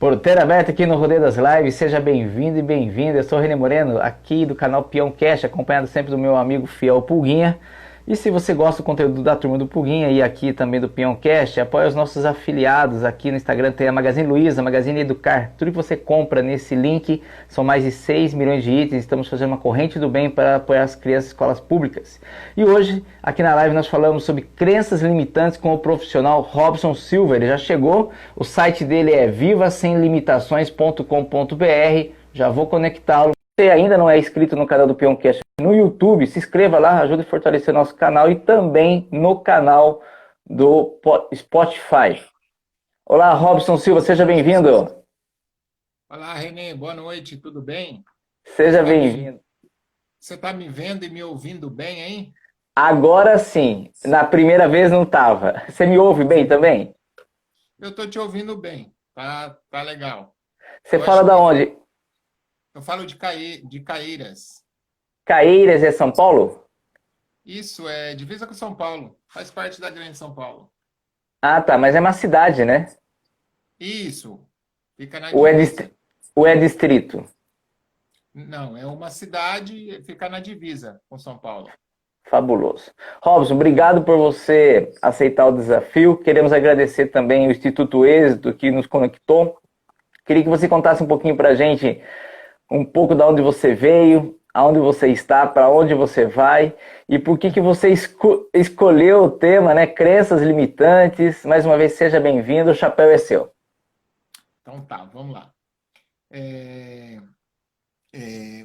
Porteira aberta aqui no Rodeio das Lives, seja bem-vindo e bem-vinda. Eu sou o René Moreno, aqui do canal Peão Cash, acompanhado sempre do meu amigo fiel Pulguinha. E se você gosta do conteúdo da turma do Pulguinha e aqui também do Peão Cash, apoie os nossos afiliados. Aqui no Instagram tem a Magazine Luiza, a Magazine Educar. Tudo que você compra nesse link são mais de 6 milhões de itens. Estamos fazendo uma corrente do bem para apoiar as crianças em escolas públicas. E hoje, aqui na live, nós falamos sobre crenças limitantes com o profissional Robson Silva. Ele já chegou, o site dele é vivasemlimitações.com.br. Já vou conectá-lo. Se você ainda não é inscrito no canal do Peoncast no YouTube, se inscreva lá, ajude a fortalecer nosso canal e também no canal do Spotify. Olá, Robson Silva, seja bem-vindo. Olá, Renê, boa noite, tudo bem? Seja bem-vindo. Você tá me vendo e me ouvindo bem, hein? Agora sim, na primeira vez não estava. Você me ouve bem também? Eu tô te ouvindo bem, tá legal. Você Eu fala acho da que onde? eu falo de Caeiras. Caeiras é São Paulo? Isso é divisa com São Paulo, faz parte da Grande São Paulo. Ah, tá, mas é uma cidade, né? Isso, fica na Ou é, divisa. ou é distrito? Não, é uma cidade, fica na divisa com São Paulo. Fabuloso. Robson, obrigado por você aceitar o desafio. Queremos agradecer também o Instituto Êxito que nos conectou. Queria que você contasse um pouquinho para a gente, um pouco de onde você veio, aonde você está, para onde você vai e por que que você escolheu o tema, né? Crenças limitantes. Mais uma vez, seja bem-vindo. O chapéu é seu. Então tá, vamos lá. É,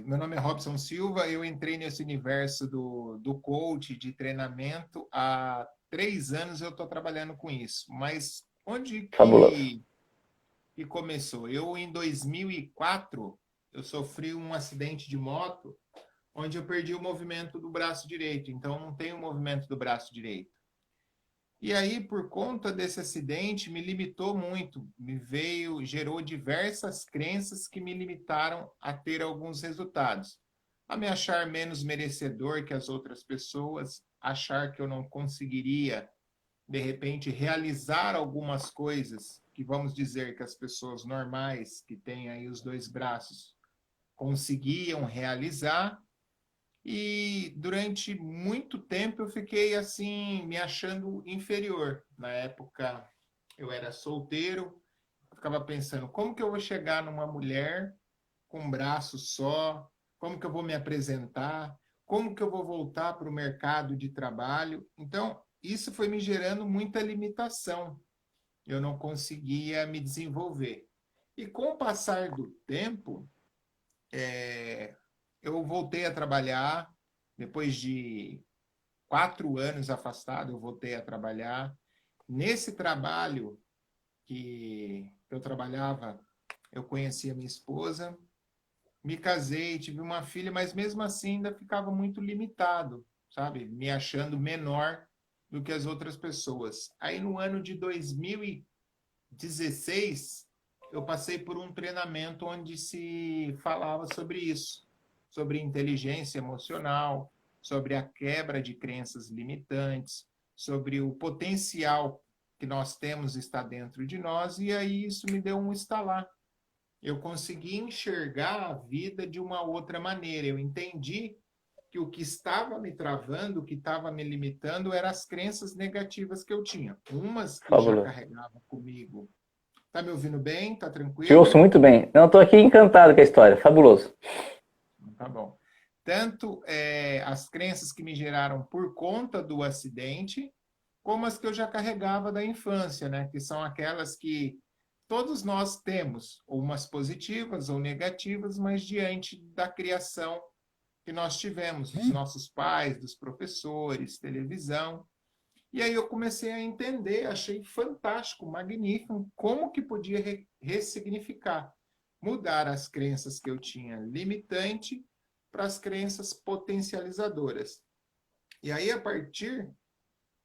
Meu nome é Robson Silva, eu entrei nesse universo do coach, de treinamento, há 3 anos eu estou trabalhando com isso. Mas onde Fabuloso. que começou? Eu, em 2004, eu sofri um acidente de moto, onde eu perdi o movimento do braço direito, então não tenho o movimento do braço direito. E aí, por conta desse acidente, me limitou muito, gerou diversas crenças que me limitaram a ter alguns resultados. A me achar menos merecedor que as outras pessoas, achar que eu não conseguiria, de repente, realizar algumas coisas que vamos dizer que as pessoas normais, que têm aí os dois braços, conseguiam realizar, e durante muito tempo eu fiquei assim, me achando inferior. Na época eu era solteiro, eu ficava pensando, como que eu vou chegar numa mulher com um braço só? Como que eu vou me apresentar? Como que eu vou voltar para o mercado de trabalho? Então, isso foi me gerando muita limitação. Eu não conseguia me desenvolver. E com o passar do tempo, eu voltei a trabalhar, depois de 4 anos afastado, eu voltei a trabalhar. Nesse trabalho que eu trabalhava, eu conheci a minha esposa, me casei, tive uma filha, mas mesmo assim ainda ficava muito limitado, sabe? Me achando menor do que as outras pessoas. Aí no ano de 2016, eu passei por um treinamento onde se falava sobre isso, sobre inteligência emocional, sobre a quebra de crenças limitantes, sobre o potencial que nós temos está dentro de nós, e aí isso me deu um estalar. Eu consegui enxergar a vida de uma outra maneira. Eu entendi que o que estava me travando, o que estava me limitando, eram as crenças negativas que eu tinha. Umas que já Fabuloso. carregava comigo. Tá me ouvindo bem? Tá Te ouço tranquilo? muito bem. Não, estou aqui encantado com a história. Fabuloso. Tá bom. Tanto as crenças que me geraram por conta do acidente, como as que eu já carregava da infância, né? Que são aquelas que todos nós temos, umas positivas ou negativas, mas diante da criação que nós tivemos, dos nossos pais, dos professores, televisão. E aí eu comecei a entender, achei fantástico, magnífico, como que podia ressignificar, mudar as crenças que eu tinha limitante para as crenças potencializadoras. E aí, a partir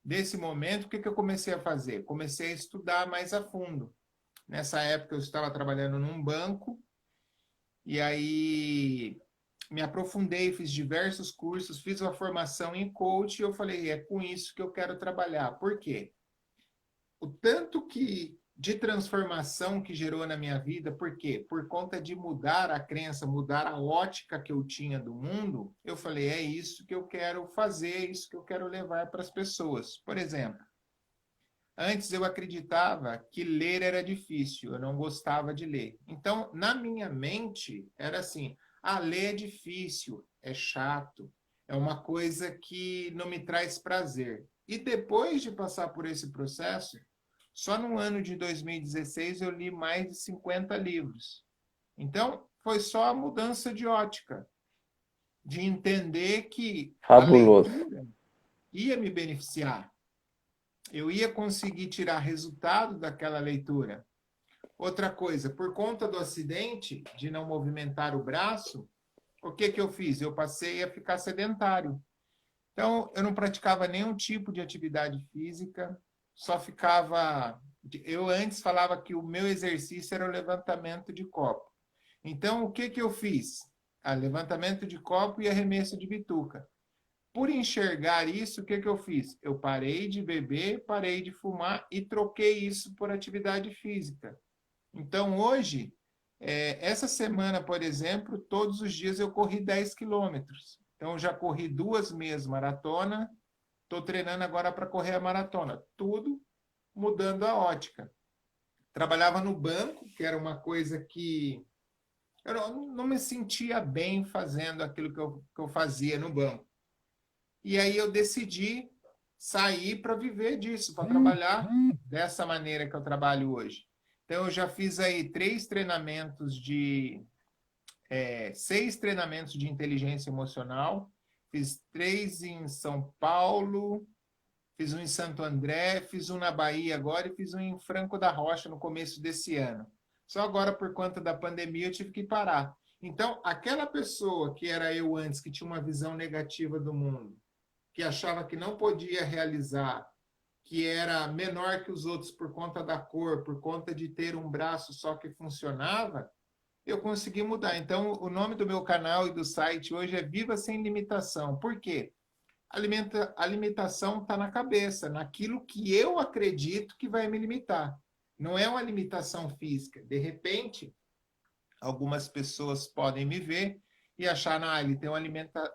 desse momento, o que eu comecei a fazer? Comecei a estudar mais a fundo. Nessa época, eu estava trabalhando num banco, e aí me aprofundei, fiz diversos cursos, fiz uma formação em coach, e eu falei, é com isso que eu quero trabalhar. Por quê? O tanto que de transformação que gerou na minha vida, por quê? Por conta de mudar a crença, mudar a ótica que eu tinha do mundo, eu falei, é isso que eu quero fazer, é isso que eu quero levar para as pessoas. Por exemplo, antes eu acreditava que ler era difícil, eu não gostava de ler. Então, na minha mente, era assim, ler é difícil, é chato, é uma coisa que não me traz prazer. E depois de passar por esse processo, só no ano de 2016 eu li mais de 50 livros. Então, foi só a mudança de ótica, de entender que a Fabuloso. leitura ia me beneficiar. Eu ia conseguir tirar resultado daquela leitura. Outra coisa, por conta do acidente, de não movimentar o braço, o que eu fiz? Eu passei a ficar sedentário. Então, eu não praticava nenhum tipo de atividade física, só ficava. Eu antes falava que o meu exercício era o levantamento de copo. Então, o que eu fiz? Levantamento de copo e arremesso de bituca. Por enxergar isso, o que eu fiz? Eu parei de beber, parei de fumar e troquei isso por atividade física. Então, hoje, essa semana, por exemplo, todos os dias eu corri 10 quilômetros. Então, já corri 2 meias maratona, estou treinando agora para correr a maratona. Tudo mudando a ótica. Trabalhava no banco, que era uma coisa que eu não me sentia bem fazendo aquilo que eu fazia no banco. E aí eu decidi sair para viver disso, para trabalhar dessa maneira que eu trabalho hoje. Então, eu já fiz aí 6 treinamentos de inteligência emocional, fiz 3 em São Paulo, fiz um em Santo André, fiz um na Bahia agora e fiz um em Franco da Rocha no começo desse ano. Só agora, por conta da pandemia, eu tive que parar. Então, aquela pessoa que era eu antes, que tinha uma visão negativa do mundo, que achava que não podia realizar, que era menor que os outros por conta da cor, por conta de ter um braço só que funcionava, eu consegui mudar. Então, o nome do meu canal e do site hoje é Viva Sem Limitação. Por quê? A limitação está na cabeça, naquilo que eu acredito que vai me limitar. Não é uma limitação física. De repente, algumas pessoas podem me ver e achar, ele tem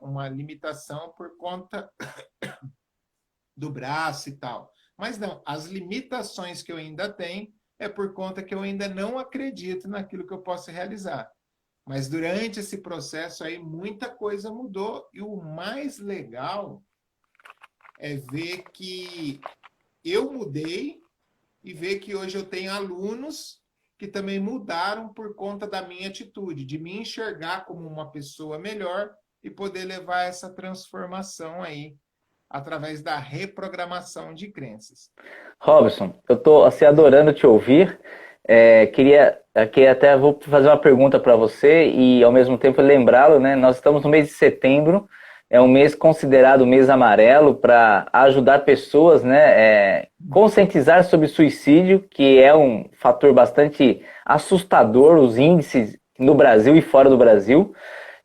uma limitação por conta do braço e tal. Mas não, as limitações que eu ainda tenho é por conta que eu ainda não acredito naquilo que eu posso realizar. Mas durante esse processo aí, muita coisa mudou. E o mais legal é ver que eu mudei e ver que hoje eu tenho alunos que também mudaram por conta da minha atitude, de me enxergar como uma pessoa melhor e poder levar essa transformação aí através da reprogramação de crenças. Robson, eu estou assim, adorando te ouvir. Queria até vou fazer uma pergunta para você e ao mesmo tempo lembrá-lo, né? Nós estamos no mês de setembro, é um mês considerado o mês amarelo para ajudar pessoas, né? Conscientizar sobre suicídio, que é um fator bastante assustador, os índices no Brasil e fora do Brasil.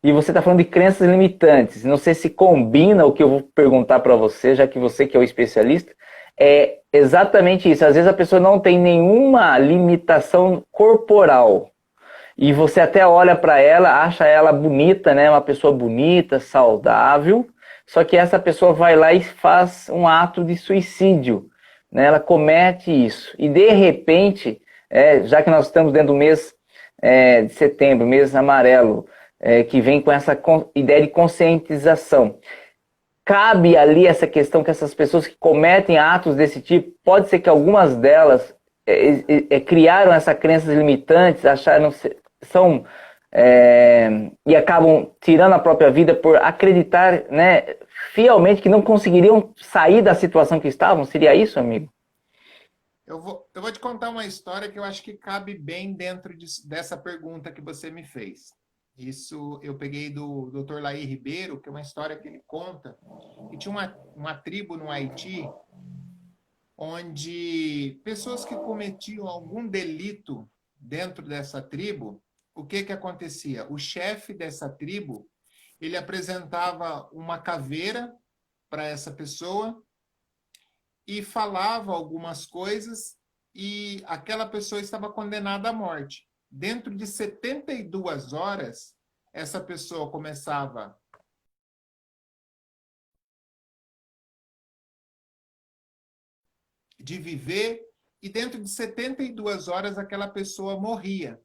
E você está falando de crenças limitantes. Não sei se combina o que eu vou perguntar para você, já que você que é o especialista. É exatamente isso. Às vezes a pessoa não tem nenhuma limitação corporal. E você até olha para ela, acha ela bonita, né? Uma pessoa bonita, saudável. Só que essa pessoa vai lá e faz um ato de suicídio, né? Ela comete isso. E de repente, já que nós estamos dentro do mês de setembro, mês amarelo, que vem com essa ideia de conscientização. Cabe ali essa questão que essas pessoas que cometem atos desse tipo, pode ser que algumas delas criaram essas crenças limitantes, acharam são e acabam tirando a própria vida por acreditar, né, fielmente que não conseguiriam sair da situação que estavam. Seria isso, amigo? Eu vou te contar uma história que eu acho que cabe bem dentro dessa pergunta que você me fez. Isso eu peguei do Dr. Laí Ribeiro, que é uma história que ele conta, que tinha uma tribo no Haiti, onde pessoas que cometiam algum delito dentro dessa tribo, o que acontecia? O chefe dessa tribo, ele apresentava uma caveira para essa pessoa e falava algumas coisas e aquela pessoa estava condenada à morte. Dentro de 72 horas, essa pessoa começava de viver e dentro de 72 horas aquela pessoa morria.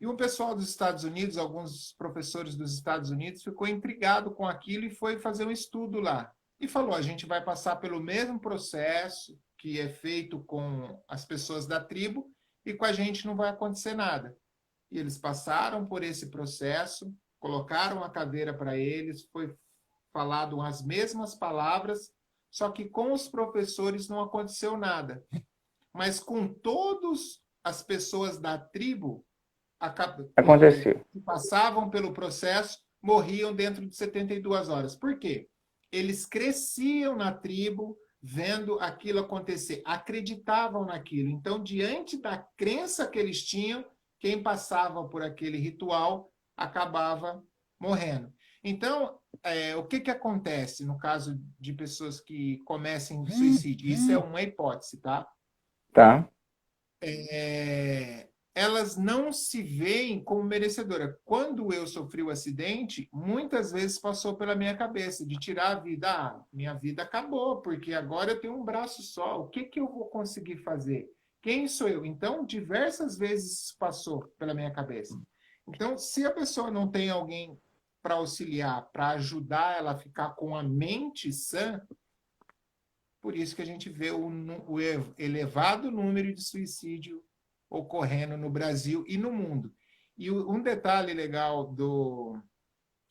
E o pessoal dos Estados Unidos, alguns professores dos Estados Unidos, ficou intrigado com aquilo e foi fazer um estudo lá. E falou, a gente vai passar pelo mesmo processo que é feito com as pessoas da tribo e com a gente não vai acontecer nada. E eles passaram por esse processo, colocaram a caveira para eles, foi falado as mesmas palavras, só que com os professores não aconteceu nada. Mas com todas as pessoas da tribo, Aconteceu. que passavam pelo processo, morriam dentro de 72 horas. Por quê? Eles cresciam na tribo, vendo aquilo acontecer, acreditavam naquilo. Então, diante da crença que eles tinham, quem passava por aquele ritual acabava morrendo. Então, o que acontece no caso de pessoas que comecem suicídio? Isso é uma hipótese, tá? Tá. Elas não se veem como merecedoras. Quando eu sofri o acidente, muitas vezes passou pela minha cabeça de tirar a vida. Ah, minha vida acabou, porque agora eu tenho um braço só. O que eu vou conseguir fazer? Quem sou eu? Então, diversas vezes isso passou pela minha cabeça. Então, se a pessoa não tem alguém para auxiliar, para ajudar ela a ficar com a mente sã, por isso que a gente vê o elevado número de suicídio ocorrendo no Brasil e no mundo. E um detalhe legal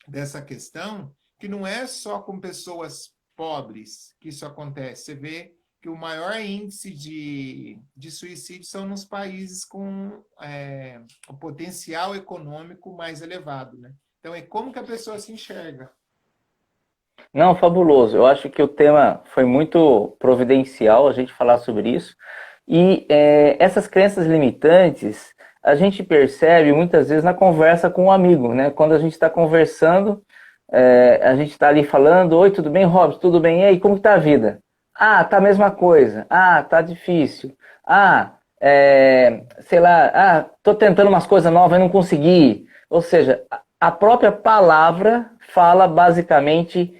dessa questão, que não é só com pessoas pobres que isso acontece. Você vê que o maior índice de suicídio são nos países com o potencial econômico mais elevado, né? Então, é como que a pessoa se enxerga. Não, fabuloso. Eu acho que o tema foi muito providencial a gente falar sobre isso. E essas crenças limitantes, a gente percebe muitas vezes na conversa com um amigo, né? Quando a gente está conversando, a gente está ali falando, oi, tudo bem, Robson? Tudo bem? E aí, como que tá a vida? Ah, tá a mesma coisa. Ah, tá difícil. Ah, sei lá, tô tentando umas coisas novas e não consegui. Ou seja, a própria palavra fala basicamente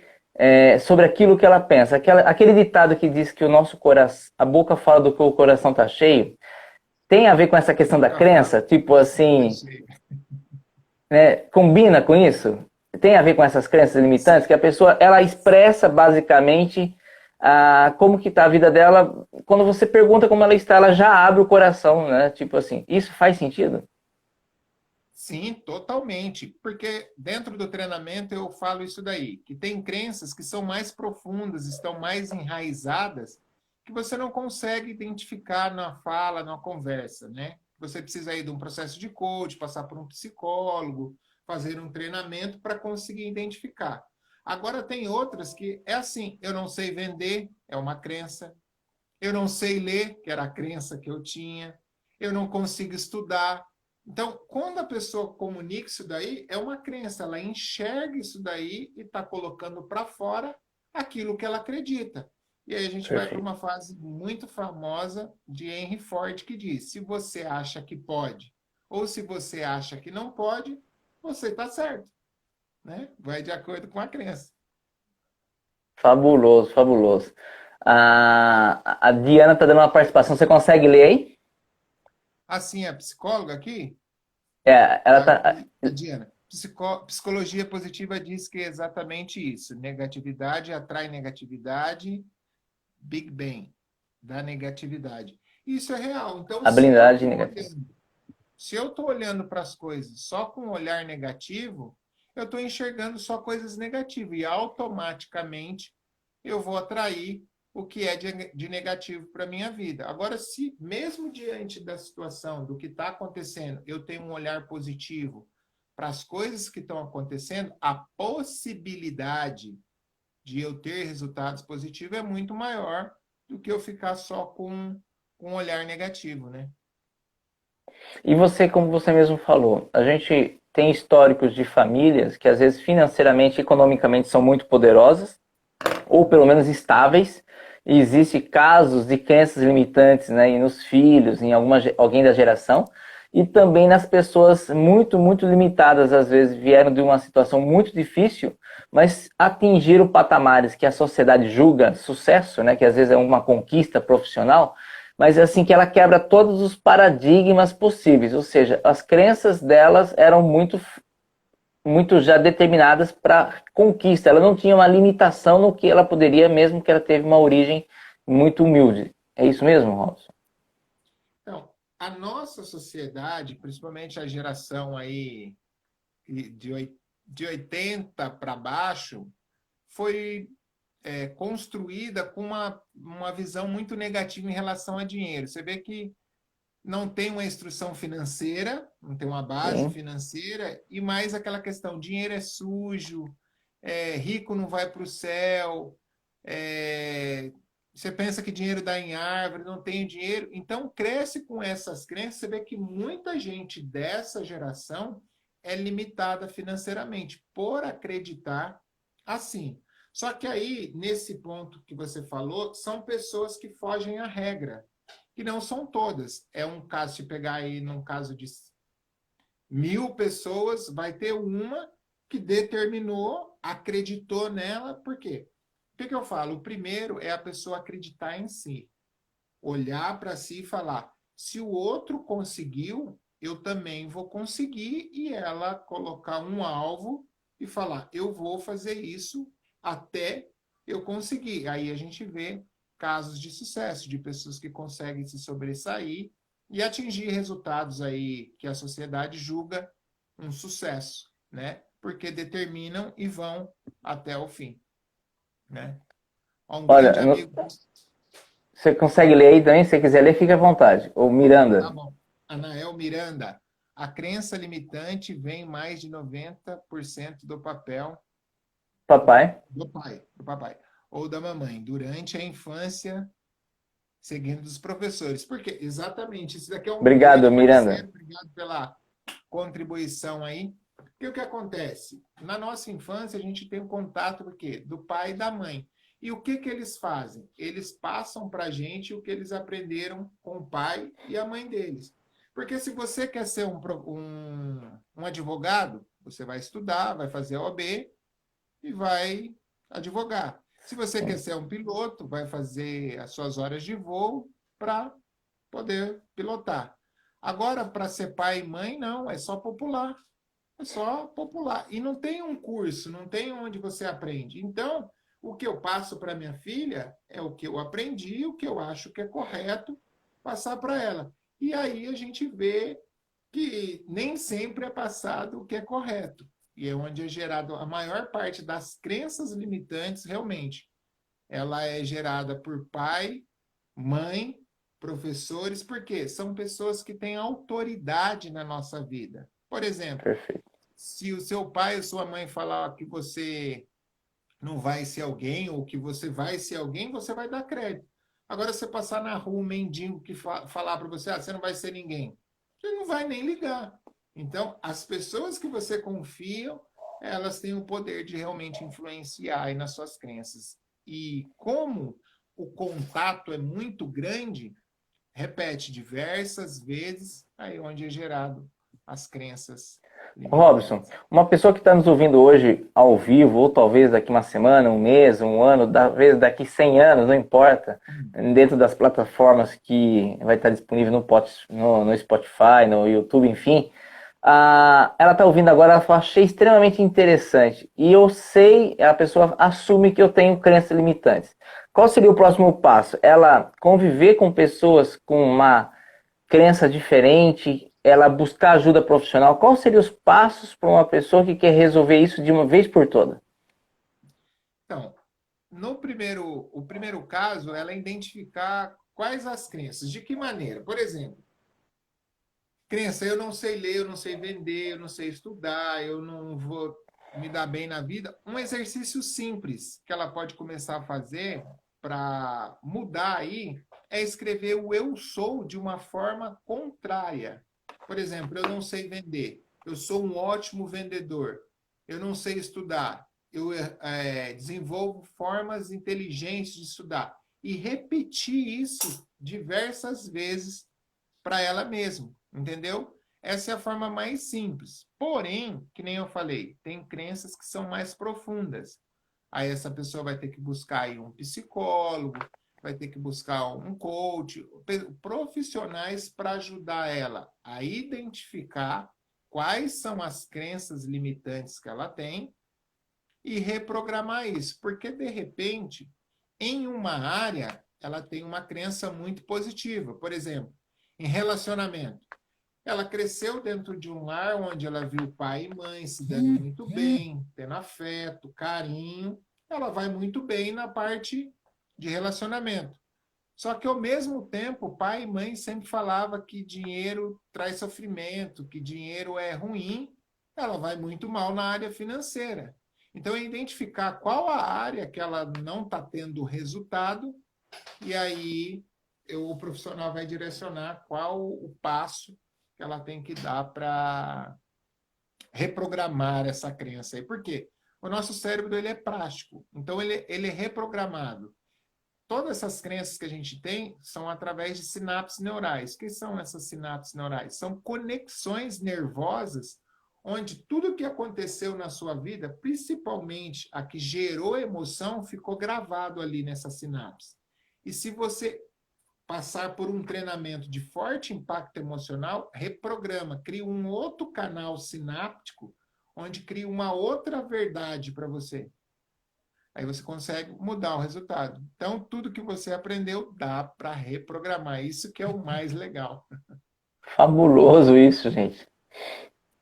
sobre aquilo que ela pensa. Aquele ditado que diz que o nosso coração, a boca fala do que o coração tá cheio, tem a ver com essa questão da crença? Tipo assim, né, combina com isso? Tem a ver com essas crenças limitantes? Que a pessoa, ela expressa basicamente como que tá a vida dela. Quando você pergunta como ela está, ela já abre o coração, né? Tipo assim, isso faz sentido? Sim, totalmente. Porque dentro do treinamento eu falo isso daí, que tem crenças que são mais profundas, estão mais enraizadas, que você não consegue identificar na fala, na conversa, né? Você precisa ir de um processo de coach, passar por um psicólogo, fazer um treinamento para conseguir identificar. Agora tem outras que é assim, eu não sei vender, é uma crença. Eu não sei ler, que era a crença que eu tinha. Eu não consigo estudar. Então, quando a pessoa comunica isso daí, é uma crença. Ela enxerga isso daí e está colocando para fora aquilo que ela acredita. E aí a gente vai para Perfeito. uma fase muito famosa de Henry Ford, que diz, se você acha que pode ou se você acha que não pode, você está certo. Né? Vai de acordo com a crença. Fabuloso, fabuloso. A Diana está dando uma participação. Você consegue ler aí? Assim, a psicóloga aqui, Ela tá. a Diana, psicologia positiva diz que é exatamente isso. Negatividade atrai negatividade, Big Bang da negatividade. Isso é real. Então, A blindagem negativa. se eu estou olhando para as coisas só com um olhar negativo, eu estou enxergando só coisas negativas e automaticamente eu vou atrair o que é de negativo para a minha vida. Agora, se mesmo diante da situação, do que está acontecendo, eu tenho um olhar positivo para as coisas que estão acontecendo, a possibilidade de eu ter resultados positivos é muito maior do que eu ficar só com um olhar negativo, né? E você, como você mesmo falou, a gente tem históricos de famílias que às vezes financeiramente, economicamente são muito poderosas, ou pelo menos estáveis, existe casos de crenças limitantes, né, e nos filhos, em alguém da geração, e também nas pessoas muito limitadas, às vezes vieram de uma situação muito difícil, mas atingiram patamares que a sociedade julga sucesso, né, que às vezes é uma conquista profissional, mas é assim que ela quebra todos os paradigmas possíveis, ou seja, as crenças delas eram muito já determinadas para conquista. Ela não tinha uma limitação no que ela poderia, mesmo que ela teve uma origem muito humilde. É isso mesmo, Robson? Então, a nossa sociedade, principalmente a geração aí de 80 para baixo, foi construída com uma visão muito negativa em relação a dinheiro. Você vê que não tem uma instrução financeira, não tem uma base Sim. financeira, e mais aquela questão, dinheiro é sujo, rico não vai para o céu, você pensa que dinheiro dá em árvore, não tem dinheiro, então cresce com essas crenças, você vê que muita gente dessa geração é limitada financeiramente por acreditar assim. Só que aí, nesse ponto que você falou, são pessoas que fogem à regra, que não são todas. É um caso, se pegar aí num caso de 1.000 pessoas, vai ter uma que determinou, acreditou nela, por quê? O que eu falo? O primeiro é a pessoa acreditar em si, olhar para si e falar: se o outro conseguiu, eu também vou conseguir, e ela colocar um alvo e falar: eu vou fazer isso até eu conseguir. Aí a gente vê casos de sucesso, de pessoas que conseguem se sobressair e atingir resultados aí que a sociedade julga um sucesso, né? Porque determinam e vão até o fim, né? Um grande Olha, amigo. você consegue ler aí também? Se você quiser ler, fique à vontade. Ou Tá Miranda. bom. Anael Miranda, a crença limitante vem mais de 90% do papel Papai. do papai ou da mamãe durante a infância, seguindo os professores. Porque exatamente, isso daqui é um Obrigado, grande Miranda. parceiro, obrigado pela contribuição aí. Porque o que acontece? Na nossa infância, a gente tem um contato do quê? Do pai e da mãe. E o que, que eles fazem? Eles passam para a gente o que eles aprenderam com o pai e a mãe deles. Porque se você quer ser um advogado, você vai estudar, vai fazer a OAB e vai advogar. Se você quer Sim, ser um piloto, vai fazer as suas horas de voo para poder pilotar. Agora, para ser pai e mãe, não, é só popular. É só popular. E não tem um curso, não tem onde você aprende. Então, o que eu passo para minha filha é o que eu aprendi, o que eu acho que é correto passar para ela. E aí a gente vê que nem sempre é passado o que é correto. E é onde é gerado a maior parte das crenças limitantes, realmente. Ela é gerada por pai, mãe, professores, porque são pessoas que têm autoridade na nossa vida. Por exemplo, perfeito. se o seu pai ou sua mãe falar que você não vai ser alguém ou que você vai ser alguém, você vai dar crédito. Agora, você passar na rua um mendigo que falar para você: você não vai ser ninguém, você não vai nem ligar. Então, as pessoas que você confia, elas têm o poder de realmente influenciar aí nas suas crenças. E como o contato é muito grande, repete diversas vezes, aí onde é gerado as crenças Robson, limitantes. uma pessoa que está nos ouvindo hoje ao vivo, ou talvez daqui uma semana, um mês, um ano, talvez daqui 100 anos, não importa, dentro das plataformas que vai estar disponível no Spotify, no YouTube, enfim, ela está ouvindo agora, ela fala: achei extremamente interessante. E eu sei, a pessoa assume que eu tenho crenças limitantes. Qual seria o próximo passo? Ela conviver com pessoas com uma crença diferente, ela buscar ajuda profissional? Quais seriam os passos para uma pessoa que quer resolver isso de uma vez por todas? Então, no o primeiro caso, ela identificar quais as crenças, de que maneira. Por exemplo, crença: eu não sei ler, eu não sei vender, eu não sei estudar, eu não vou me dar bem na vida. Um exercício simples que ela pode começar a fazer para mudar aí é escrever o eu sou de uma forma contrária. Por exemplo, eu não sei vender, eu sou um ótimo vendedor. Eu não sei estudar, eu desenvolvo formas inteligentes de estudar. e repetir isso diversas vezes para ela mesma, entendeu? Essa é a forma mais simples. Porém, que nem eu falei, tem crenças que são mais profundas. Aí essa pessoa vai ter que buscar aí um psicólogo, vai ter que buscar um coach, profissionais para ajudar ela a identificar quais são as crenças limitantes que ela tem e reprogramar isso. Porque, de repente, em uma área, ela tem uma crença muito positiva. Por exemplo, em relacionamento. Ela cresceu dentro de um lar onde ela viu pai e mãe se dando muito bem, tendo afeto, carinho. Ela vai muito bem na parte de relacionamento. Só que, ao mesmo tempo, pai e mãe sempre falavam que dinheiro traz sofrimento, que dinheiro é ruim. Ela vai muito mal na área financeira. Então, é identificar qual a área que ela não está tendo resultado e aí o profissional vai direcionar qual o passo que ela tem que dar para reprogramar essa crença aí. Por quê? O nosso cérebro ele é plástico, então ele é reprogramado. Todas essas crenças que a gente tem são através de sinapses neurais. O que são essas sinapses neurais? São conexões nervosas onde tudo que aconteceu na sua vida, principalmente a que gerou emoção, ficou gravado ali nessa sinapse. E se você passar por um treinamento de forte impacto emocional, reprograma, cria um outro canal sináptico, onde cria uma outra verdade para você. Aí você consegue mudar o resultado. Então, tudo que você aprendeu dá para reprogramar. Isso que é o mais legal. Fabuloso isso, gente.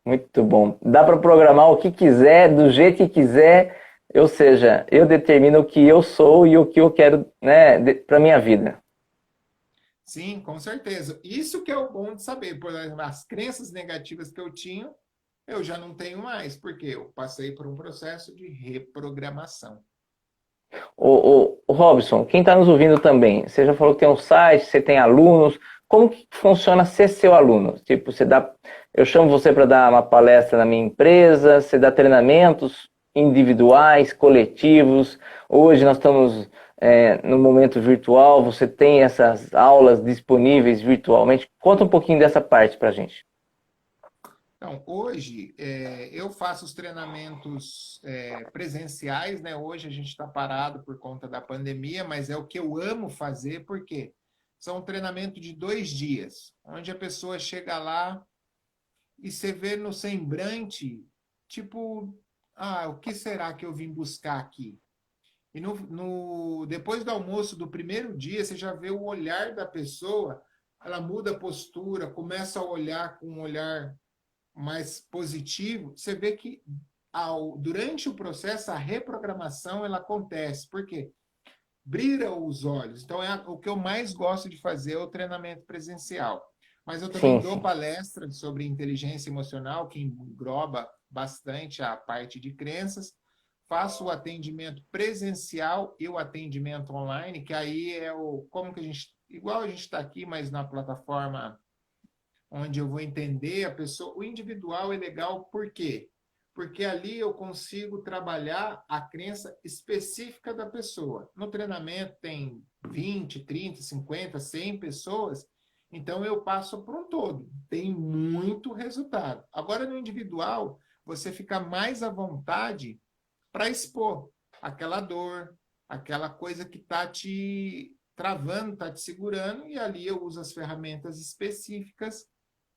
Muito bom. Dá para programar o que quiser, do jeito que quiser, ou seja, eu determino o que eu sou e o que eu quero, né, para minha vida. Sim, com certeza. Isso que é o bom de saber. Por exemplo, as crenças negativas que eu tinha, eu já não tenho mais, porque eu passei por um processo de reprogramação. O Robson, quem está nos ouvindo também, você já falou que tem um site, você tem alunos, como que funciona ser seu aluno? Tipo, eu chamo você para dar uma palestra na minha empresa, você dá treinamentos individuais, coletivos, hoje nós estamos no momento virtual, você tem essas aulas disponíveis virtualmente, conta um pouquinho dessa parte para a gente. Então, hoje, eu faço os treinamentos presenciais, né? Hoje a gente está parado por conta da pandemia, mas é o que eu amo fazer, porque são um treinamento de 2 dias, onde a pessoa chega lá e você vê no semblante, tipo, o que será que eu vim buscar aqui? E depois do almoço do primeiro dia, você já vê o olhar da pessoa, ela muda a postura, começa a olhar com um olhar mais positivo, você vê que durante o processo a reprogramação ela acontece. Por quê? Brilha os olhos. Então, o que eu mais gosto de fazer é o treinamento presencial. Mas eu também dou palestra sobre inteligência emocional, que engloba bastante a parte de crenças. Faço o atendimento presencial e o atendimento online, que aí é como que a gente, igual a gente está aqui, mas na plataforma onde eu vou entender a pessoa. O individual é legal por quê? Porque ali eu consigo trabalhar a crença específica da pessoa. No treinamento tem 20, 30, 50, 100 pessoas, então eu passo por um todo. Tem muito resultado. Agora, no individual, você fica mais à vontade para expor aquela dor, aquela coisa que está te travando, está te segurando, e ali eu uso as ferramentas específicas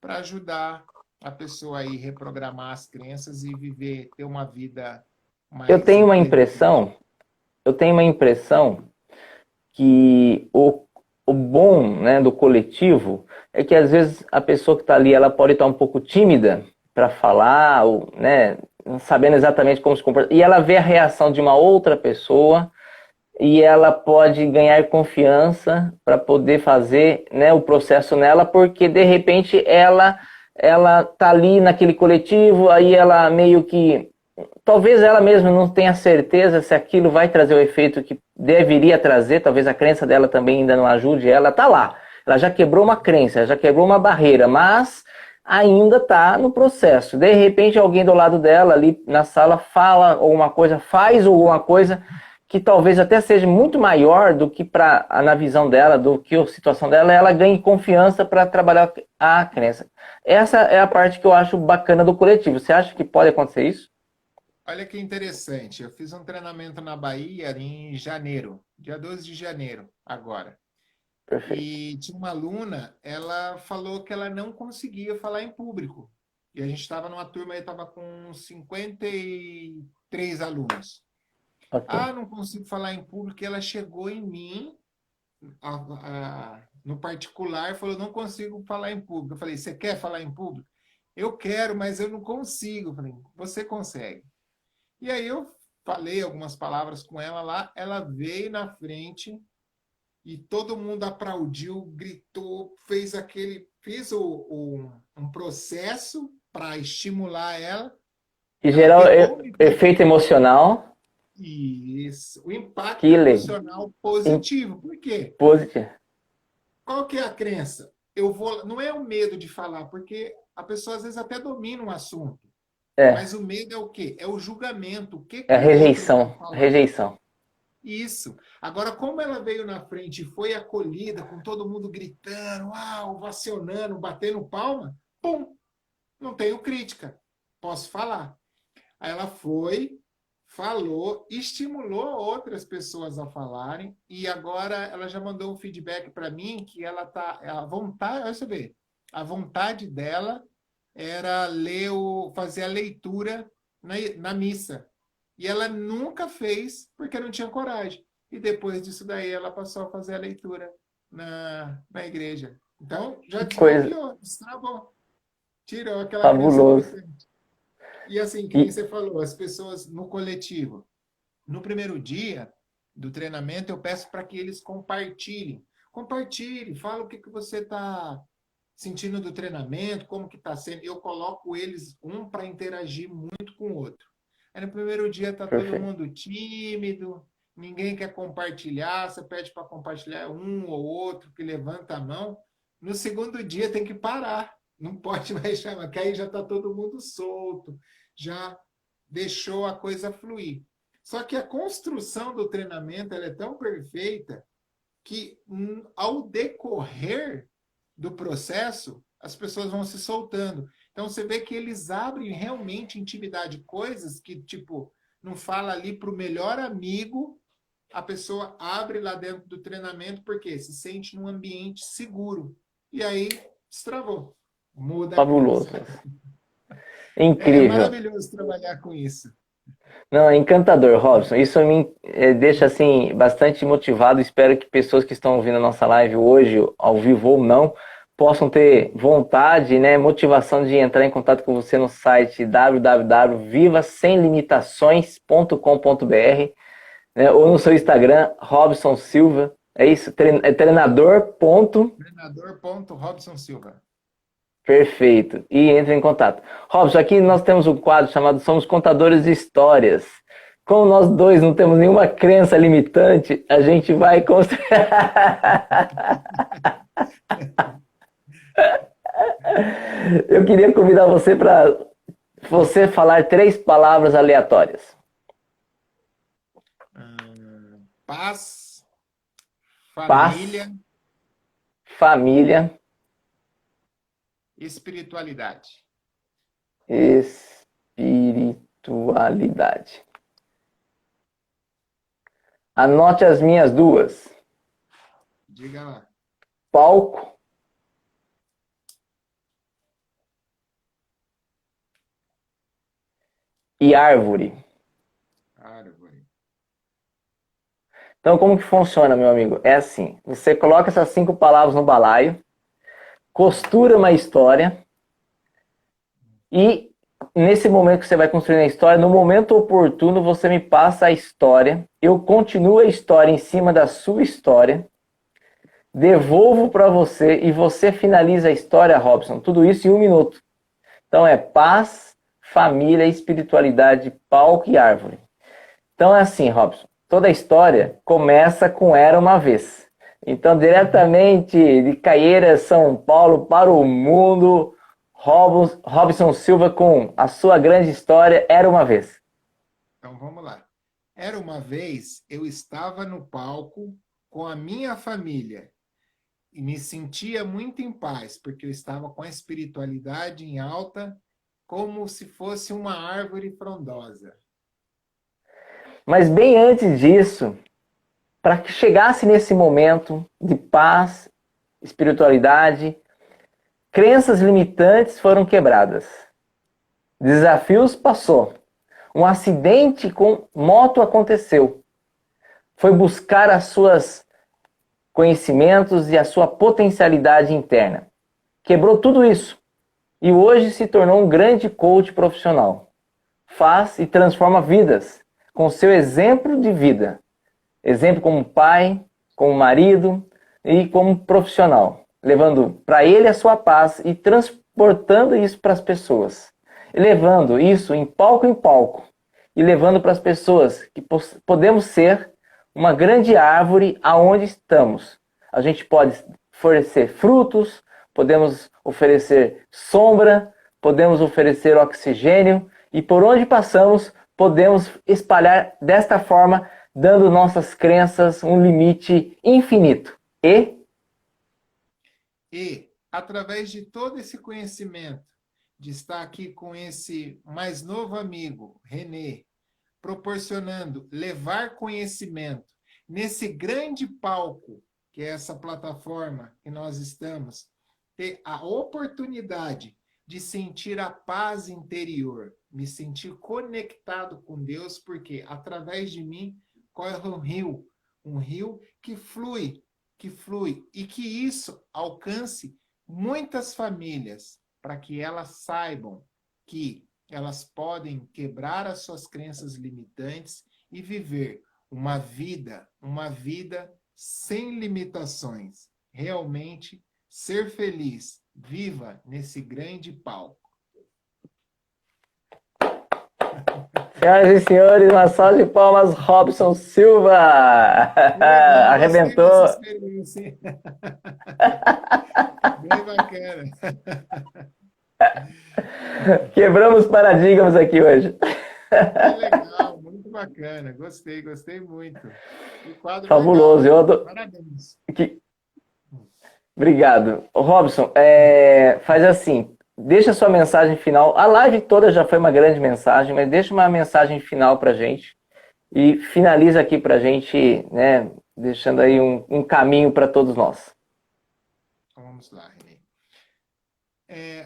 para ajudar a pessoa a reprogramar as crenças e ter uma vida mais... Eu tenho uma impressão que o bom, né, do coletivo é que às vezes a pessoa que está ali, ela pode estar um pouco tímida para falar, ou, né, não sabendo exatamente como se comportar, e ela vê a reação de uma outra pessoa e ela pode ganhar confiança para poder fazer, né, o processo nela, porque de repente ela tá ali naquele coletivo, aí ela meio que, talvez ela mesma não tenha certeza se aquilo vai trazer o efeito que deveria trazer, talvez a crença dela também ainda não ajude ela, tá lá, ela já quebrou uma crença, já quebrou uma barreira, mas ainda está no processo. De repente alguém do lado dela ali na sala fala alguma coisa, faz alguma coisa que talvez até seja muito maior do que na visão dela, do que a situação dela, ela ganhe confiança para trabalhar a crença. Essa é a parte que eu acho bacana do coletivo. Você acha que pode acontecer isso? Olha que interessante. Eu fiz um treinamento na Bahia em janeiro, dia 12 de janeiro, agora. Perfeito. E tinha uma aluna, ela falou que ela não conseguia falar em público. E a gente estava numa turma, eu estava com 53 alunos. Ok. Ah, não consigo falar em público. E ela chegou em mim, no particular, falou, não consigo falar em público. Eu falei, você quer falar em público? Eu quero, mas eu não consigo. Eu falei, você consegue. E aí eu falei algumas palavras com ela lá, ela veio na frente e todo mundo aplaudiu, gritou, fez um processo para estimular ela. E Ela gerar pegou o efeito microfone. emocional. Isso, o impacto Que emocional positivo. Por quê? positivo. Qual que é a crença? Eu vou, não é o medo de falar, porque a pessoa às vezes até domina um assunto, É, mas o medo é o quê? É o julgamento. O que é a que o outro vai rejeição. falar? Rejeição. Isso. Agora, como ela veio na frente e foi acolhida, com todo mundo gritando, uau, ovacionando, batendo palma, pum, não tenho crítica. Posso falar. Aí ela foi, falou, estimulou outras pessoas a falarem, e agora ela já mandou um feedback para mim que ela tá, a vontade, olha você ver, a vontade dela era fazer a leitura na missa. E ela nunca fez porque não tinha coragem. E depois disso daí ela passou a fazer a leitura na igreja. Então já Que coisa desbloqueou, destravou, tirou aquela crença fabulosa. limitante. E assim, que nem E você falou, as pessoas no coletivo. No primeiro dia do treinamento, eu peço para que eles compartilhem. Compartilhe, fala o que você está sentindo do treinamento, como que está sendo. Eu coloco eles um para interagir muito com o outro. Aí no primeiro dia está todo perfeito. mundo tímido, ninguém quer compartilhar, você pede para compartilhar um ou outro que levanta a mão. No segundo dia tem que parar, não pode mais chamar, que aí já está todo mundo solto, já deixou a coisa fluir. Só que a construção do treinamento ela é tão perfeita que, ao decorrer do processo, as pessoas vão se soltando. Então, você vê que eles abrem realmente intimidade, coisas que, tipo, não fala ali para o melhor amigo, a pessoa abre lá dentro do treinamento, porque se sente num ambiente seguro. E aí, destravou. Muda a Fabuloso. crença. É Incrível. maravilhoso trabalhar com isso. Não, é encantador, Robson. Isso me deixa assim bastante motivado. Espero que pessoas que estão ouvindo a nossa live hoje, ao vivo ou não, possam ter vontade, né, motivação de entrar em contato com você no site www.vivasemlimitações.com.br, né, ou no seu Instagram, Robson Silva. É isso? É treinador. Treinador.Robson Silva. Perfeito. E entre em contato. Robson, aqui nós temos um quadro chamado Somos Contadores de Histórias. Como nós dois não temos nenhuma crença limitante, a gente vai construir. Eu queria convidar você para você falar 3 palavras aleatórias. Paz, Paz, família, família, espiritualidade. espiritualidade. Anote as minhas 2. Diga lá. Palco e árvore. Árvore. Então, como que funciona, meu amigo? É assim, você coloca essas 5 palavras no balaio, costura uma história e, nesse momento que você vai construindo a história, no momento oportuno, você me passa a história, eu continuo a história em cima da sua história, devolvo para você e você finaliza a história, Robson. Tudo isso em 1 minuto. Então, é paz, família, espiritualidade, palco e árvore. Então, é assim, Robson. Toda a história começa com Era uma Vez. Então, diretamente de Caieiras, São Paulo, para o mundo, Robson Silva com a sua grande história Era uma Vez. Então vamos lá. Era uma vez, eu estava no palco com a minha família e me sentia muito em paz, porque eu estava com a espiritualidade em alta, como se fosse uma árvore frondosa. Mas bem antes disso, para que chegasse nesse momento de paz, espiritualidade, crenças limitantes foram quebradas. Desafios passou. Um acidente com moto aconteceu. Foi buscar as suas conhecimentos e a sua potencialidade interna. Quebrou tudo isso e hoje se tornou um grande coach profissional. Faz e transforma vidas com seu exemplo de vida. Exemplo como pai, como marido e como profissional, levando para ele a sua paz e transportando isso para as pessoas. E levando isso em palco e levando para as pessoas que podemos ser uma grande árvore aonde estamos. A gente pode oferecer frutos, podemos oferecer sombra, podemos oferecer oxigênio e por onde passamos podemos espalhar desta forma, dando nossas crenças um limite infinito. E, através de todo esse conhecimento, de estar aqui com esse mais novo amigo, Renê, proporcionando, levar conhecimento nesse grande palco, que é essa plataforma que nós estamos, ter a oportunidade de sentir a paz interior, me sentir conectado com Deus, porque através de mim corre um rio que flui, e que isso alcance muitas famílias, para que elas saibam que elas podem quebrar as suas crenças limitantes e viver uma vida sem limitações. Realmente ser feliz, viva nesse grande palco. Senhoras e senhores, uma salva de palmas, Robson Silva! Arrebentou! Bem bacana. Quebramos paradigmas aqui hoje. Legal, muito bacana. Gostei muito. Fabuloso. Legal. Parabéns. Obrigado. Robson, faz assim, deixa sua mensagem final. A live toda já foi uma grande mensagem, mas deixa uma mensagem final pra gente e finaliza aqui pra gente, né, deixando aí um caminho para todos nós. Vamos lá, Renê.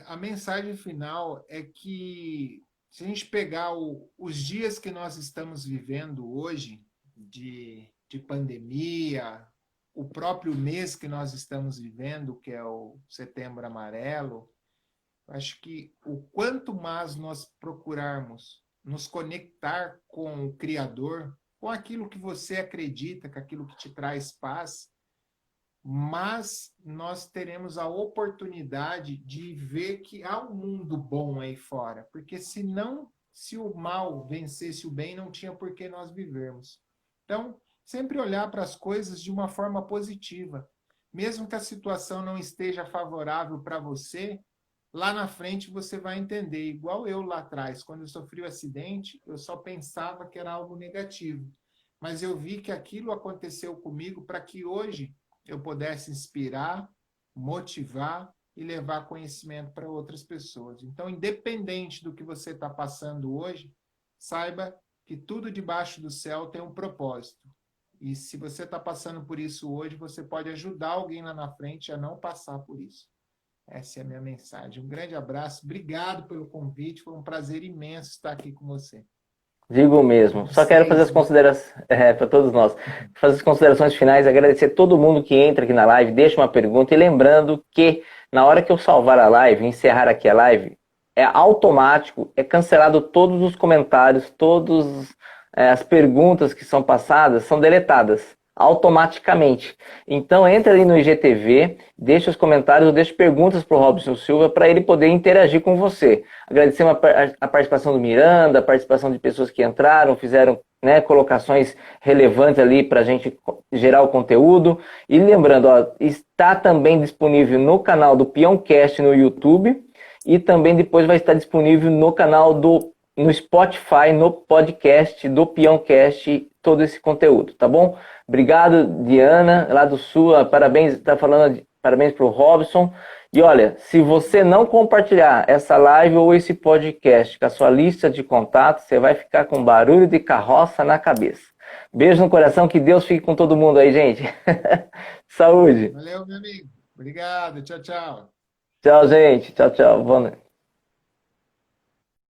A mensagem final é que, se a gente pegar os dias que nós estamos vivendo hoje, de pandemia, o próprio mês que nós estamos vivendo, que é o Setembro Amarelo, acho que o quanto mais nós procurarmos nos conectar com o Criador, com aquilo que você acredita, com aquilo que te traz paz, mas nós teremos a oportunidade de ver que há um mundo bom aí fora, porque se o mal vencesse o bem, não tinha por que nós vivermos. Então, sempre olhar para as coisas de uma forma positiva. Mesmo que a situação não esteja favorável para você, lá na frente você vai entender. Igual eu lá atrás, quando eu sofri o acidente, eu só pensava que era algo negativo. Mas eu vi que aquilo aconteceu comigo para que hoje eu pudesse inspirar, motivar e levar conhecimento para outras pessoas. Então, independente do que você está passando hoje, saiba que tudo debaixo do céu tem um propósito. E se você está passando por isso hoje, você pode ajudar alguém lá na frente a não passar por isso. Essa é a minha mensagem. Um grande abraço. Obrigado pelo convite. Foi um prazer imenso estar aqui com você. Digo mesmo. Só quero fazer as considerações, para todos nós, fazer as considerações finais, agradecer a todo mundo que entra aqui na live, deixa uma pergunta e lembrando que na hora que eu salvar a live, encerrar aqui a live, é automático, é cancelado todos os comentários, todas as perguntas que são passadas são deletadas automaticamente. Então entra ali no IGTV, deixa os comentários, ou deixa perguntas para o Robson Silva para ele poder interagir com você. Agradecer a participação do Miranda, a participação de pessoas que entraram, fizeram, né, colocações relevantes ali para a gente gerar o conteúdo. E lembrando, está também disponível no canal do Peãocast no YouTube e também depois vai estar disponível no canal do no Spotify, no podcast do Peãocast, todo esse conteúdo, tá bom? Obrigado, Diana, lá do Sul, parabéns, tá falando, parabéns pro Robson. E olha, se você não compartilhar essa live ou esse podcast com a sua lista de contatos, você vai ficar com barulho de carroça na cabeça. Beijo no coração, que Deus fique com todo mundo aí, gente. Saúde. Valeu, meu amigo. Obrigado. Tchau, tchau. Tchau, gente. Tchau, tchau. Boa noite.